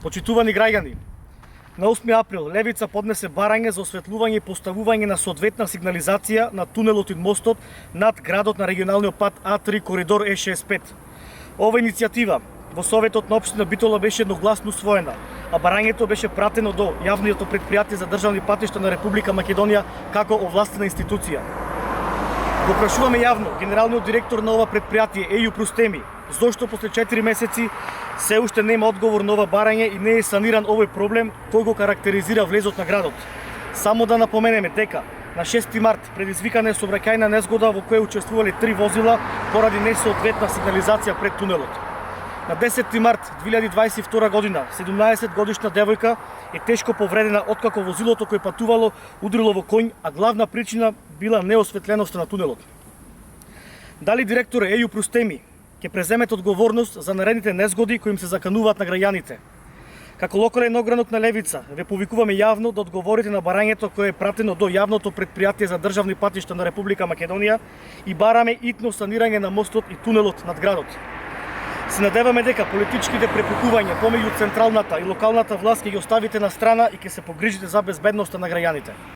Почитувани граѓани, на 8 април Левица поднесе барање за осветлување и поставување на соодветна сигнализација на тунелот и мостот над градот на регионалниот пат А3 коридор Е65. Ова иницијатива во Советот на општина Битола беше едногласно усвоена, а барањето беше пратено до јавното претпријатие за државни патишта на Република Македонија како овластена институција. Го прашуваме јавно генералниот директор на ова претпријатие Еју Простеми, зошто после 4 месеци се уште нема одговор на ова барање и не е саниран овој проблем кој го карактеризира влезот на градот. Само да напоменеме дека на 6 март предизвикана е сообраќајна незгода во која учествувале 3 возила поради несоодветна сигнализација пред тунелот. На 10 март 2022 година 17 годишна девојка е тешко повредена откако возилото кој патувало удрило во коњ, а главна причина била неосветленоста на тунелот. Дали директор Еју Простеми ќе преземете одговорност за наредните незгоди кои им се закануваат на граѓаните? Како локален огранок на Левица, ве повикуваме јавно да одговорите на барањето кое е пратено до јавното претпријатие за државни патишта на Република Македонија и бараме итно санирање на мостот и тунелот над градот. Се надеваме дека политичките препукувања помеѓу централната и локалната власт ќе ги оставите на страна и ќе се погрижите за безбедноста на граѓаните.